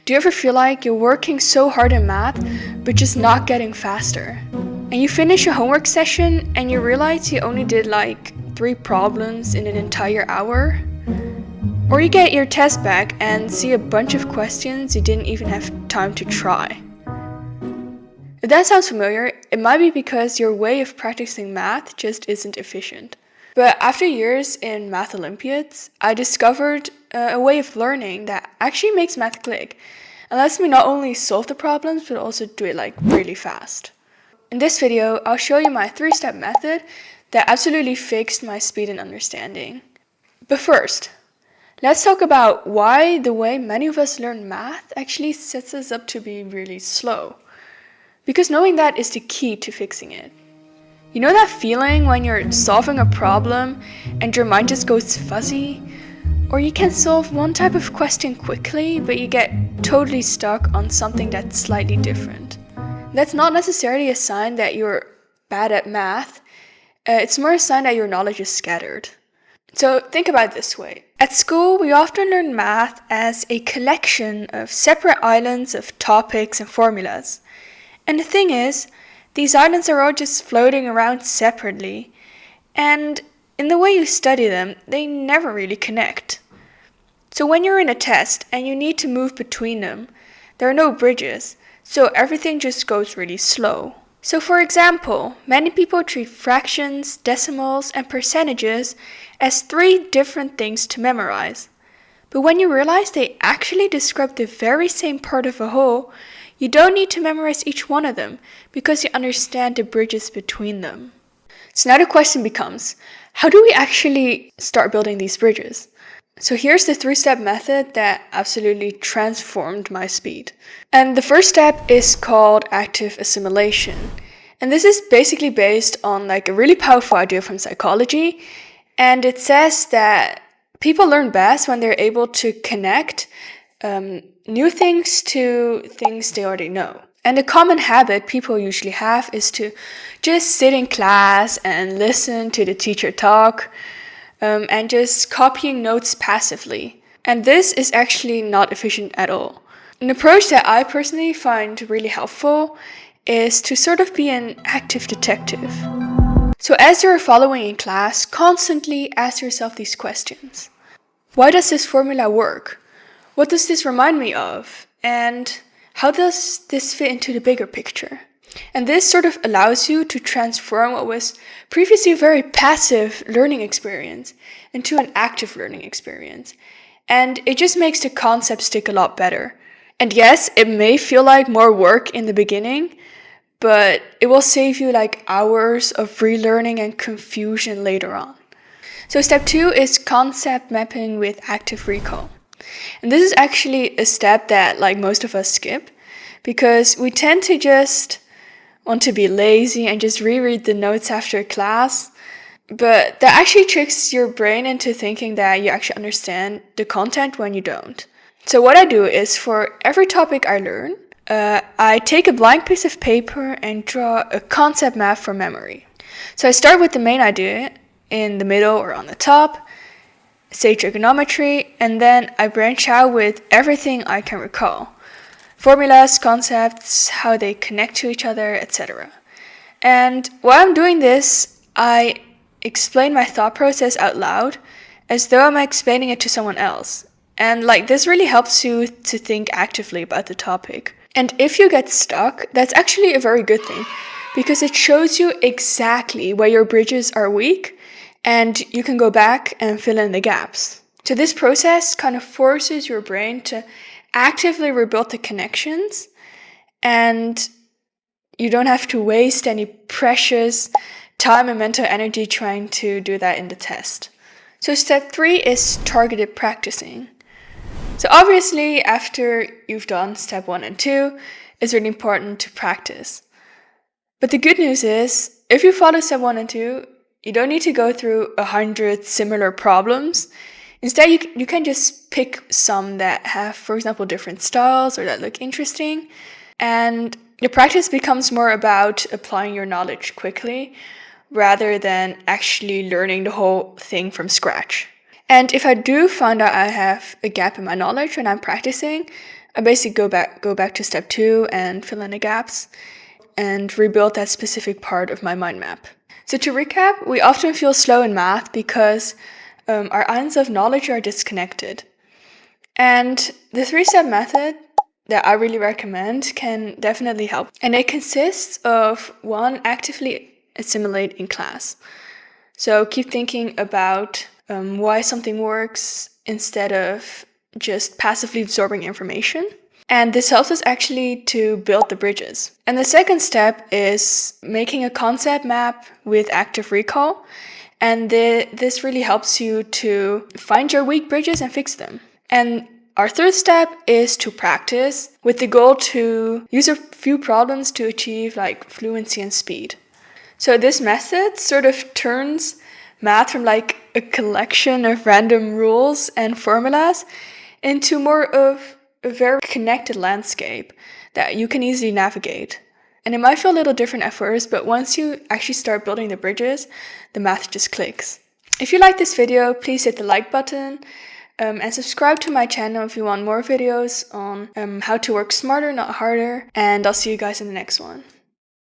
Do you ever feel like you're working so hard in math, but just not getting faster? And you finish a homework session and you realize you only did like 3 problems in an entire hour? Or you get your test back and see a bunch of questions you didn't even have time to try. If that sounds familiar, it might be because your way of practicing math just isn't efficient. But after years in math Olympiads, I discovered a way of learning that actually makes math click and lets me not only solve the problems, but also do it like really fast. In this video, I'll show you my 3-step method that absolutely fixed my speed and understanding. But first, let's talk about why the way many of us learn math actually sets us up to be really slow. Because knowing that is the key to fixing it. You know that feeling when you're solving a problem and your mind just goes fuzzy? Or you can solve one type of question quickly, but you get totally stuck on something that's slightly different. That's not necessarily a sign that you're bad at math. It's more a sign that your knowledge is scattered. So think about it this way. At school, we often learn math as a collection of separate islands of topics and formulas. And the thing is, these islands are all just floating around separately, and in the way you study them, they never really connect. So when you're in a test and you need to move between them, there are no bridges, so everything just goes really slow. So for example, many people treat fractions, decimals, and percentages as 3 different things to memorize. But when you realize they actually describe the very same part of a whole, you don't need to memorize each one of them because you understand the bridges between them. So now the question becomes, how do we actually start building these bridges? So here's the 3-step method that absolutely transformed my speed. And the first step is called active assimilation. And this is basically based on like a really powerful idea from psychology. And it says that people learn best when they're able to connect new things to things they already know. And a common habit people usually have is to just sit in class and listen to the teacher talk and just copying notes passively. And this is actually not efficient at all. An approach that I personally find really helpful is to sort of be an active detective. So as you're following in class, constantly ask yourself these questions. Why does this formula work? What does this remind me of? And how does this fit into the bigger picture? And this sort of allows you to transform what was previously a very passive learning experience into an active learning experience. And it just makes the concept stick a lot better. And yes, it may feel like more work in the beginning, but it will save you like hours of relearning and confusion later on. So step 2 is concept mapping with active recall. And this is actually a step that like most of us skip because we tend to just want to be lazy and just reread the notes after class. But that actually tricks your brain into thinking that you actually understand the content when you don't. So what I do is for every topic I learn, I take a blank piece of paper and draw a concept map for memory. So I start with the main idea in the middle or on the top, say trigonometry, and then I branch out with everything I can recall. Formulas, concepts, how they connect to each other, etc. And while I'm doing this, I explain my thought process out loud as though I'm explaining it to someone else. And like this really helps you to think actively about the topic. And if you get stuck, that's actually a very good thing because it shows you exactly where your bridges are weak and you can go back and fill in the gaps. So this process kind of forces your brain to actively rebuild the connections, and you don't have to waste any precious time and mental energy trying to do that in the test. So step 3 is targeted practicing. So obviously after you've done step 1 and 2, it's really important to practice. But the good news is, if you follow step 1 and 2, you don't need to go through 100 similar problems. Instead, you can just pick some that have, for example, different styles or that look interesting. And your practice becomes more about applying your knowledge quickly rather than actually learning the whole thing from scratch. And if I do find out I have a gap in my knowledge when I'm practicing, I basically go back to step 2 and fill in the gaps and rebuild that specific part of my mind map. So to recap, we often feel slow in math because our islands of knowledge are disconnected. And the 3-step method that I really recommend can definitely help. And it consists of 1, actively assimilate in class. So keep thinking about why something works instead of just passively absorbing information. And this helps us actually to build the bridges. And the second step is making a concept map with active recall. And this really helps you to find your weak bridges and fix them. And our third step is to practice with the goal to use a few problems to achieve like fluency and speed. So this method sort of turns math from like a collection of random rules and formulas into more of a very connected landscape that you can easily navigate. And it might feel a little different at first, but once you actually start building the bridges, the math just clicks. If you like this video, please hit the like button and subscribe to my channel if you want more videos on how to work smarter, not harder. And I'll see you guys in the next one.